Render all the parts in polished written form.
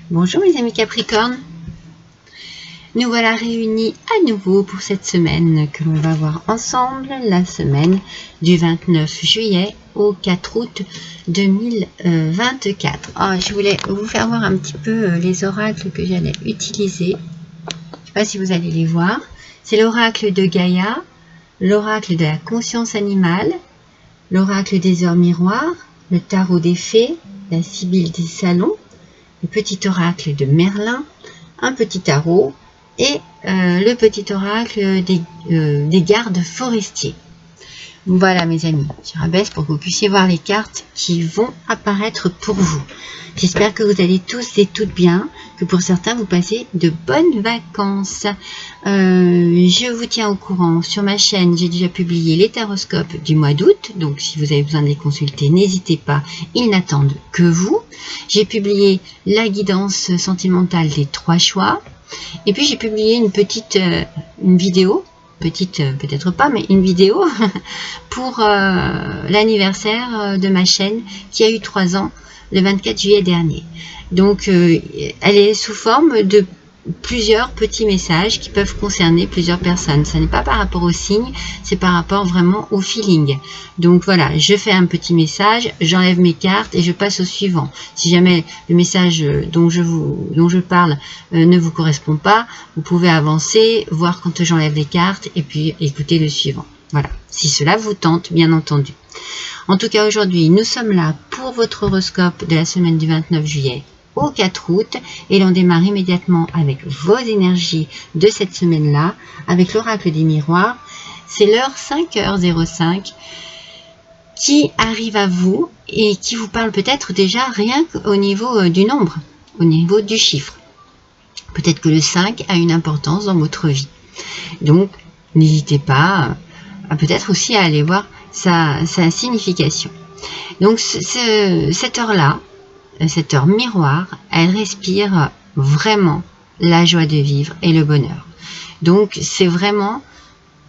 Bonjour mes amis Capricorne, nous voilà réunis à nouveau pour cette semaine que l'on va voir ensemble, la semaine du 29 juillet au 4 août 2024. Je voulais vous faire voir un petit peu les oracles que j'allais utiliser. Je ne sais pas si vous allez les voir. C'est l'oracle de Gaïa, l'oracle de la conscience animale, l'oracle des heures miroirs, le tarot des fées, la sibylle des salons, le petit oracle de Merlin, un petit tarot et le petit oracle des gardes forestiers. Voilà mes amis, je rabaisse pour que vous puissiez voir les cartes qui vont apparaître pour vous. J'espère que vous allez tous et toutes bien, que pour certains vous passez de bonnes vacances. Je vous tiens au courant sur ma chaîne, j'ai déjà publié les taroscopes du mois d'août, donc si vous avez besoin de les consulter, n'hésitez pas, ils n'attendent que vous. J'ai publié la guidance sentimentale des 3 choix, et puis j'ai publié une petite vidéo, petite peut-être pas, mais une vidéo pour l'anniversaire de ma chaîne qui a eu 3 ans le 24 juillet dernier. Donc elle est sous forme de plusieurs petits messages qui peuvent concerner plusieurs personnes. Ce n'est pas par rapport au signe, c'est par rapport vraiment au feeling. Donc voilà, je fais un petit message, j'enlève mes cartes et je passe au suivant. Si jamais le message dont je parle ne vous correspond pas, vous pouvez avancer, voir quand j'enlève les cartes et puis écouter le suivant. Voilà, si cela vous tente, bien entendu. En tout cas, aujourd'hui, nous sommes là pour votre horoscope de la semaine du 29 juillet au 4 août et l'on démarre immédiatement avec vos énergies de cette semaine-là, avec l'oracle des miroirs. C'est l'heure 5h05 qui arrive à vous et qui vous parle peut-être déjà rien qu'au niveau du nombre, au niveau du chiffre. Peut-être que le 5 a une importance dans votre vie. Donc, n'hésitez pas peut-être aussi à aller voir sa signification. Donc cette heure-là, cette heure miroir, elle respire vraiment la joie de vivre et le bonheur. Donc c'est vraiment,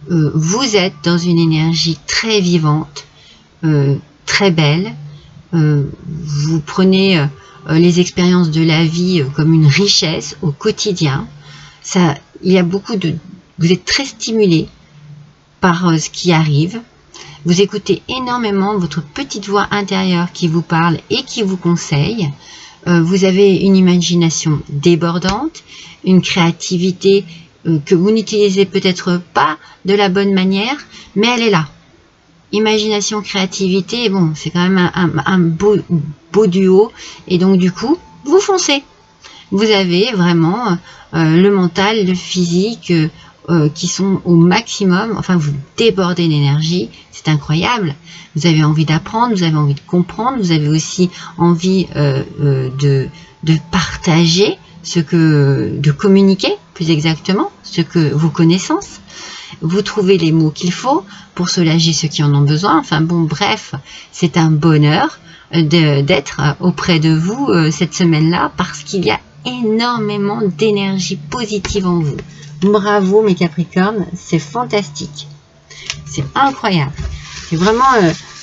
vous êtes dans une énergie très vivante, très belle. Vous prenez les expériences de la vie comme une richesse au quotidien. Il y a vous êtes très stimulé par ce qui arrive. Vous écoutez énormément votre petite voix intérieure qui vous parle et qui vous conseille. Vous avez une imagination débordante, une créativité que vous n'utilisez peut-être pas de la bonne manière, mais elle est là. Imagination, créativité, bon, c'est quand même un beau duo, et donc du coup, vous foncez. Vous avez vraiment le mental, le physique, qui sont au maximum, enfin vous débordez d'énergie, c'est incroyable. Vous avez envie d'apprendre, vous avez envie de comprendre, vous avez aussi envie de partager de communiquer plus exactement vos connaissances. Vous trouvez les mots qu'il faut pour soulager ceux qui en ont besoin. Enfin bon, bref, c'est un bonheur d'être auprès de vous cette semaine-là parce qu'il y a énormément d'énergie positive en vous. Bravo mes Capricornes, c'est fantastique, c'est incroyable. C'est vraiment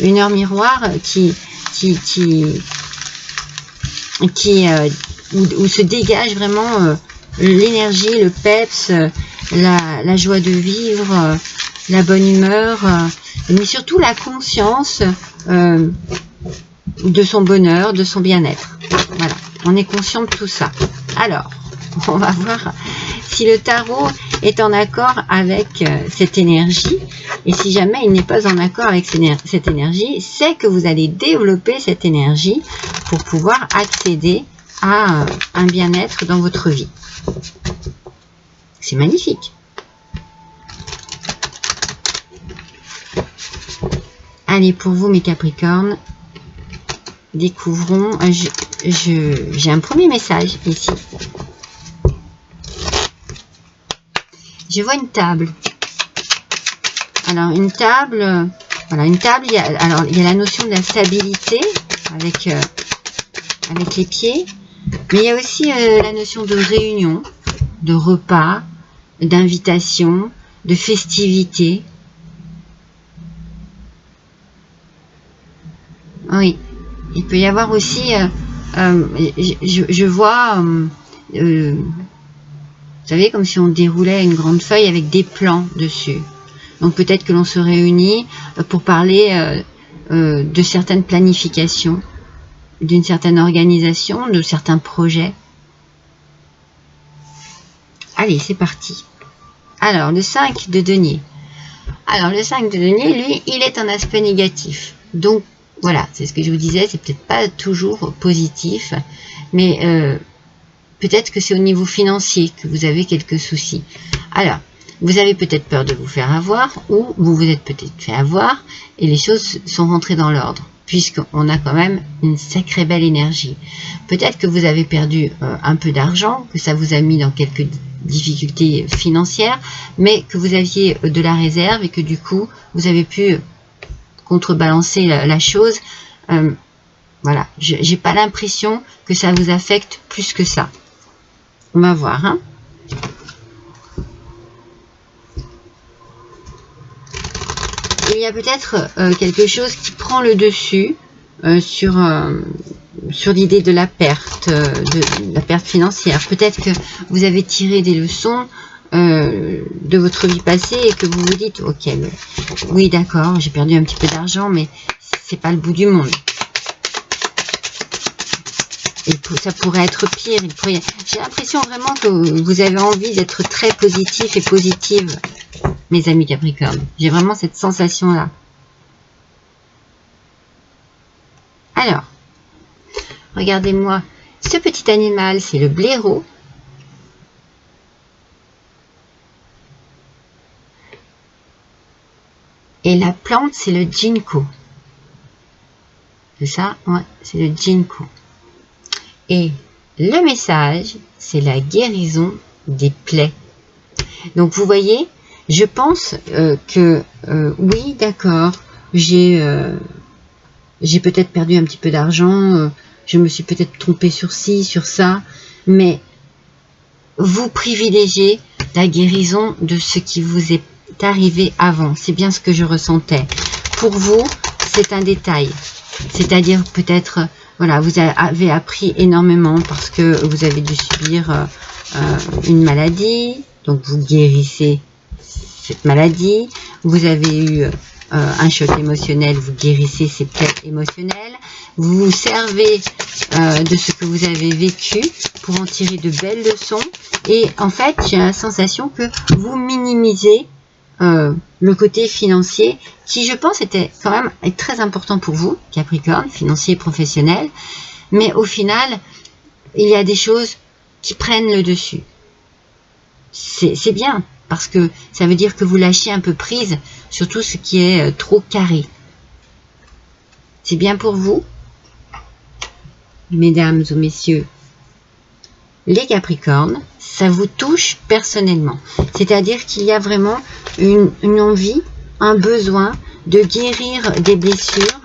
une heure miroir où se dégage vraiment l'énergie, le peps, la joie de vivre, la bonne humeur, mais surtout la conscience de son bonheur, de son bien-être. Voilà, on est conscient de tout ça. Alors, on va voir si le tarot est en accord avec cette énergie. Et si jamais il n'est pas en accord avec cette énergie, c'est que vous allez développer cette énergie pour pouvoir accéder à un bien-être dans votre vie. C'est magnifique. Allez, pour vous mes Capricornes, découvrons. J'ai un premier message ici. Je vois une table. Alors une table, voilà une table. Il y a la notion de la stabilité avec les pieds, mais il y a aussi la notion de réunion, de repas, d'invitation, de festivité. Oui, il peut y avoir aussi je vois, vous savez, comme si on déroulait une grande feuille avec des plans dessus. Donc peut-être que l'on se réunit pour parler de certaines planifications, d'une certaine organisation, de certains projets. Allez, c'est parti. Alors, le 5 de denier. Alors, le 5 de denier, lui, il est un aspect négatif. Donc, voilà, c'est ce que je vous disais, c'est peut-être pas toujours positif, mais peut-être que c'est au niveau financier que vous avez quelques soucis. Alors, vous avez peut-être peur de vous faire avoir, ou vous vous êtes peut-être fait avoir, et les choses sont rentrées dans l'ordre, puisqu'on a quand même une sacrée belle énergie. Peut-être que vous avez perdu un peu d'argent, que ça vous a mis dans quelques difficultés financières, mais que vous aviez de la réserve et que du coup, vous avez pu contrebalancer la chose. Voilà, j'ai pas l'impression que ça vous affecte plus que ça. On va voir, hein. Il y a peut-être quelque chose qui prend le dessus sur l'idée de la perte financière. Peut-être que vous avez tiré des leçons de votre vie passée et que vous vous dites, ok, oui d'accord, j'ai perdu un petit peu d'argent, mais c'est pas le bout du monde. Et ça pourrait être pire. J'ai l'impression vraiment que vous avez envie d'être très positif et positive, mes amis Capricorne. J'ai vraiment cette sensation-là. Alors, regardez-moi. Ce petit animal, c'est le blaireau. Et la plante, c'est le ginkgo. C'est ça? Ouais, c'est le ginkgo. Et le message, c'est la guérison des plaies. Donc, vous voyez, je pense que, oui, d'accord, j'ai peut-être perdu un petit peu d'argent, je me suis peut-être trompée sur ci, sur ça, mais vous privilégiez la guérison de ce qui vous est arrivé avant. C'est bien ce que je ressentais. Pour vous, c'est un détail. C'est-à-dire peut-être, voilà, vous avez appris énormément parce que vous avez dû subir une maladie, donc vous guérissez cette maladie. Vous avez eu un choc émotionnel, vous guérissez ces plaies émotionnelles. Vous vous servez de ce que vous avez vécu pour en tirer de belles leçons. Et en fait, j'ai la sensation que vous minimisez le côté financier qui, je pense, était quand même très important pour vous, Capricorne, financier et professionnel. Mais au final, il y a des choses qui prennent le dessus. C'est bien, parce que ça veut dire que vous lâchez un peu prise sur tout ce qui est trop carré. C'est bien pour vous, mesdames ou messieurs, les Capricornes, ça vous touche personnellement. C'est-à-dire qu'il y a vraiment une envie, un besoin de guérir des blessures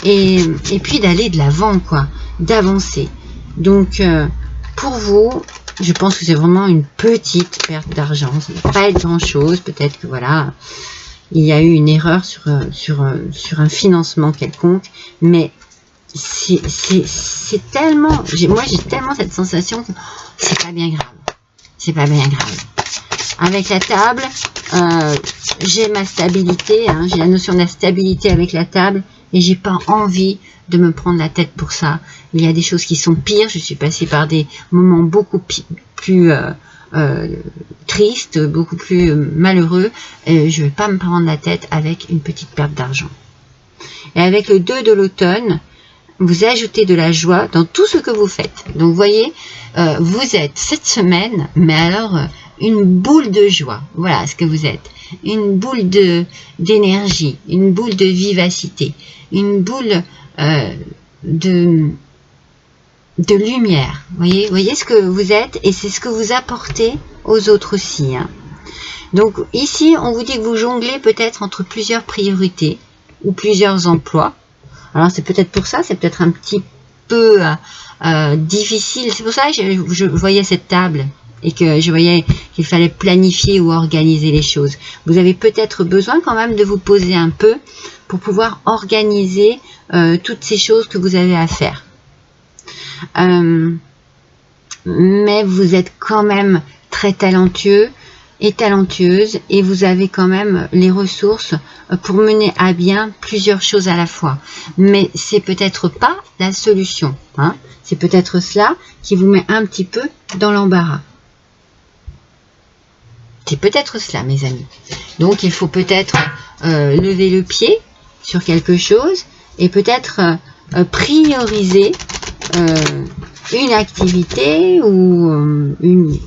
et puis d'aller de l'avant, quoi, d'avancer. Donc, pour vous, je pense que c'est vraiment une petite perte d'argent. Ça ne va pas être grand-chose. Peut-être que, voilà, il y a eu une erreur sur un financement quelconque, mais c'est tellement, moi j'ai tellement cette sensation que c'est pas bien grave. C'est pas bien grave. Avec la table, j'ai ma stabilité, hein, j'ai la notion de la stabilité avec la table et j'ai pas envie de me prendre la tête pour ça. Il y a des choses qui sont pires. Je suis passée par des moments beaucoup plus tristes, beaucoup plus malheureux. Je vais pas me prendre la tête avec une petite perte d'argent. Et avec le 2 de l'automne, vous ajoutez de la joie dans tout ce que vous faites. Donc, vous voyez, vous êtes cette semaine, mais alors une boule de joie. Voilà ce que vous êtes. Une boule d'énergie, une boule de vivacité, une boule de lumière. Vous voyez ce que vous êtes et c'est ce que vous apportez aux autres aussi. Hein. Donc, ici, on vous dit que vous jonglez peut-être entre plusieurs priorités ou plusieurs emplois. Alors, c'est peut-être pour ça, c'est peut-être un petit peu difficile. C'est pour ça que je voyais cette table et que je voyais qu'il fallait planifier ou organiser les choses. Vous avez peut-être besoin quand même de vous poser un peu pour pouvoir organiser toutes ces choses que vous avez à faire. mais vous êtes quand même très talentueux et talentueuse, et vous avez quand même les ressources pour mener à bien plusieurs choses à la fois. Mais c'est peut-être pas la solution, hein. C'est peut-être cela qui vous met un petit peu dans l'embarras. C'est peut-être cela, mes amis. Donc, il faut peut-être lever le pied sur quelque chose et peut-être prioriser une activité ou une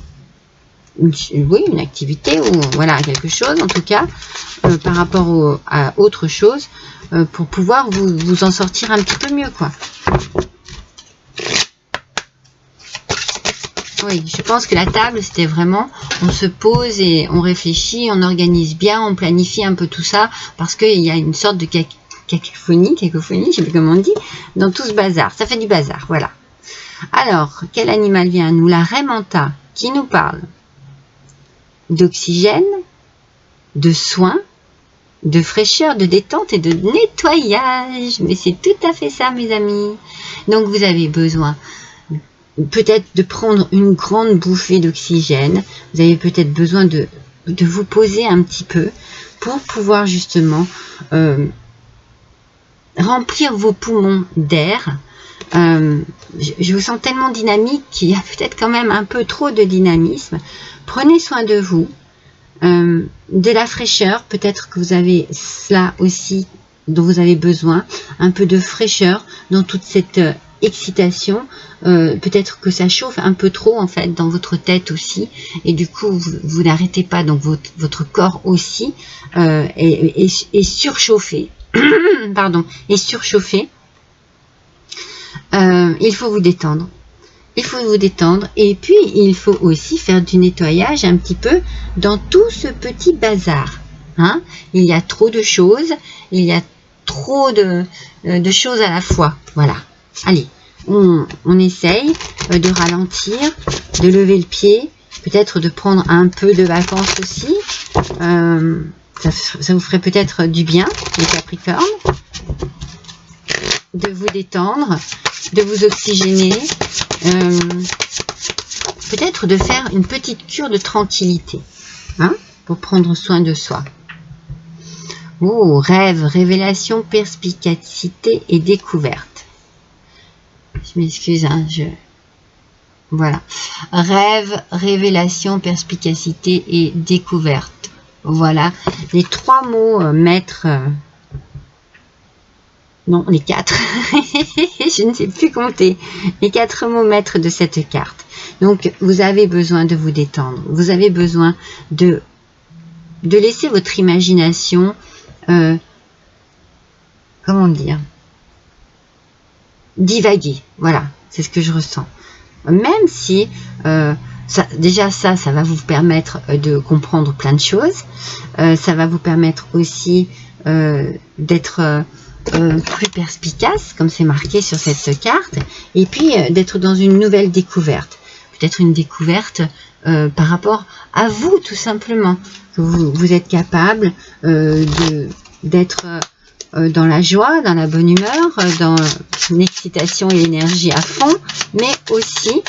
activité ou voilà quelque chose en tout cas par rapport à autre chose pour pouvoir vous en sortir un petit peu mieux, quoi. Oui, je pense que la table, c'était vraiment, on se pose et on réfléchit, on organise bien, on planifie un peu tout ça, parce qu'il y a une sorte de cacophonie, je sais plus comment on dit, dans tout ce bazar. Ça fait du bazar, voilà. Alors, quel animal vient à nous? La raie manta, qui nous parle d'oxygène, de soins, de fraîcheur, de détente et de nettoyage. Mais c'est tout à fait ça, mes amis. Donc, vous avez besoin peut-être de prendre une grande bouffée d'oxygène. Vous avez peut-être besoin de vous poser un petit peu pour pouvoir justement remplir vos poumons d'air. Je vous sens tellement dynamique qu'il y a peut-être quand même un peu trop de dynamisme. Prenez soin de vous, de la fraîcheur, peut-être que vous avez cela aussi dont vous avez besoin, un peu de fraîcheur dans toute cette excitation, peut-être que ça chauffe un peu trop en fait dans votre tête aussi, et du coup vous n'arrêtez pas, donc votre corps aussi est surchauffé, pardon, est surchauffé. Il faut vous détendre. Il faut vous détendre et puis il faut aussi faire du nettoyage un petit peu dans tout ce petit bazar. Hein? Il y a trop de choses, il y a trop de choses à la fois. Voilà. Allez, on essaye de ralentir, de lever le pied, peut-être de prendre un peu de vacances aussi. Ça vous ferait peut-être du bien, les Capricornes. De vous détendre, de vous oxygéner, peut-être de faire une petite cure de tranquillité, hein, pour prendre soin de soi. Oh, rêve, révélation, perspicacité et découverte. Je m'excuse, hein, voilà. Rêve, révélation, perspicacité et découverte. Voilà les 3 mots maîtres. Non, les 4. Je ne sais plus compter. Les 4 mots maîtres de cette carte. Donc, vous avez besoin de vous détendre. Vous avez besoin de laisser votre imagination, comment dire, divaguer. Voilà, c'est ce que je ressens. Même si, déjà ça va vous permettre de comprendre plein de choses. Ça va vous permettre aussi d'être plus perspicace, comme c'est marqué sur cette carte, et puis d'être dans une nouvelle découverte. Peut-être une découverte par rapport à vous, tout simplement. Que vous êtes capable d'être dans la joie, dans la bonne humeur, dans l'excitation et l'énergie à fond, mais aussi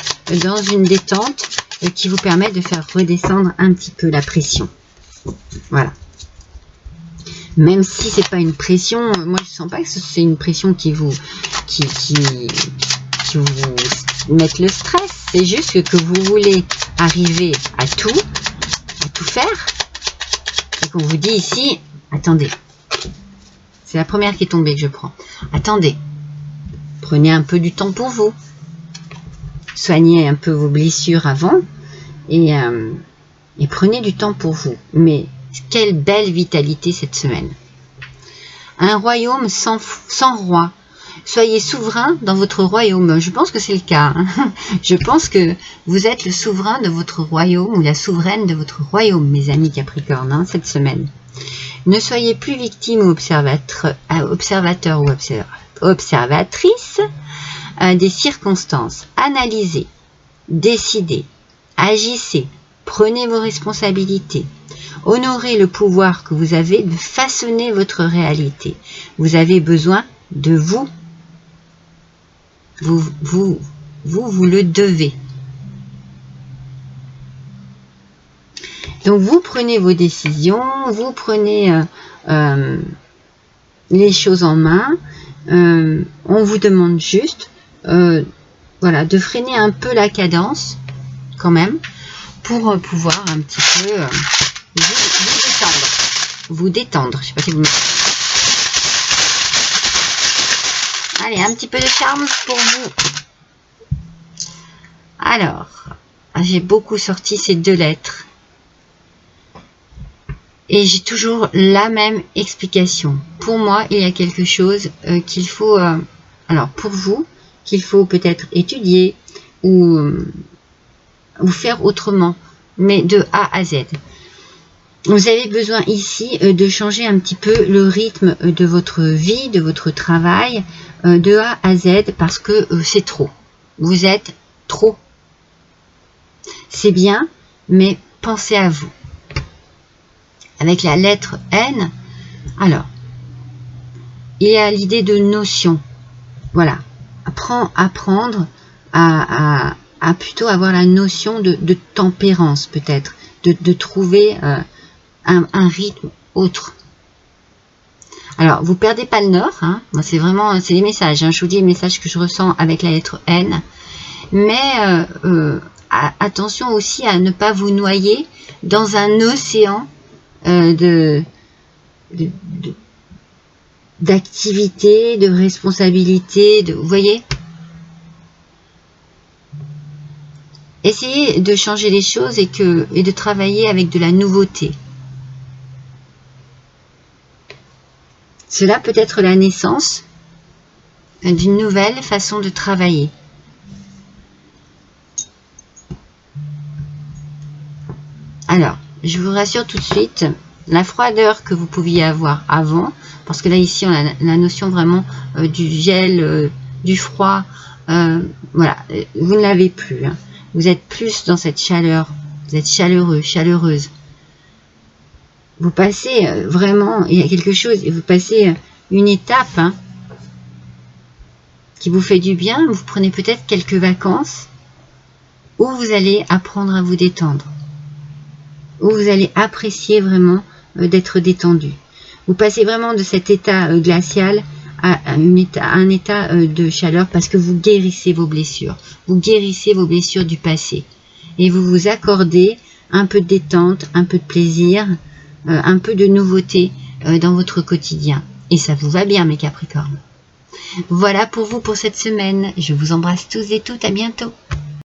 dans une détente qui vous permet de faire redescendre un petit peu la pression. Voilà. Même si c'est pas une pression, moi je sens pas que c'est une pression qui vous mette le stress. C'est juste que vous voulez arriver à tout faire, et qu'on vous dit ici, attendez. C'est la première qui est tombée que je prends. Attendez, prenez un peu du temps pour vous. Soignez un peu vos blessures avant et prenez du temps pour vous. Mais quelle belle vitalité cette semaine. Un royaume sans roi. Soyez souverain dans votre royaume. Je pense que c'est le cas. Hein. Je pense que vous êtes le souverain de votre royaume ou la souveraine de votre royaume, mes amis Capricorne, hein, cette semaine. Ne soyez plus victime ou observateur ou observatrice des circonstances. Analysez, décidez, agissez, prenez vos responsabilités. Honorez le pouvoir que vous avez de façonner votre réalité. Vous avez besoin de vous vous le devez. Donc vous prenez vos décisions, vous prenez les choses en main. On vous demande juste voilà, de freiner un peu la cadence quand même pour pouvoir un petit peu vous détendre. Je sais pas si vous... Allez, un petit peu de charme pour vous. Alors, j'ai beaucoup sorti ces 2 lettres. Et j'ai toujours la même explication. Pour moi, il y a quelque chose qu'il faut, alors pour vous, qu'il faut peut-être étudier ou faire autrement, mais de A à Z. Vous avez besoin ici de changer un petit peu le rythme de votre vie, de votre travail, de A à Z, parce que c'est trop. Vous êtes trop. C'est bien, mais pensez à vous. Avec la lettre N, alors, il y a l'idée de notion. Voilà, apprendre à plutôt avoir la notion de tempérance peut-être, de trouver un rythme autre. Alors, vous perdez pas le nord, hein. C'est vraiment, c'est les messages, hein. Je vous dis les messages que je ressens avec la lettre N, mais attention aussi à ne pas vous noyer dans un océan d'activité, de responsabilité, vous voyez. Essayez de changer les choses et de travailler avec de la nouveauté. Cela peut être la naissance d'une nouvelle façon de travailler. Alors, je vous rassure tout de suite, la froideur que vous pouviez avoir avant, parce que là ici on a la notion vraiment du gel, du froid, voilà, vous ne l'avez plus, hein. Vous êtes plus dans cette chaleur, vous êtes chaleureux, chaleureuse. Vous passez vraiment, il y a quelque chose, et vous passez une étape hein, qui vous fait du bien. Vous prenez peut-être quelques vacances où vous allez apprendre à vous détendre, où vous allez apprécier vraiment d'être détendu. Vous passez vraiment de cet état glacial à un état de chaleur parce que vous guérissez vos blessures. Vous guérissez vos blessures du passé. Et vous vous accordez un peu de détente, un peu de plaisir, un peu de nouveauté dans votre quotidien. Et ça vous va bien, mes Capricornes. Voilà pour vous pour cette semaine. Je vous embrasse tous et toutes. À bientôt.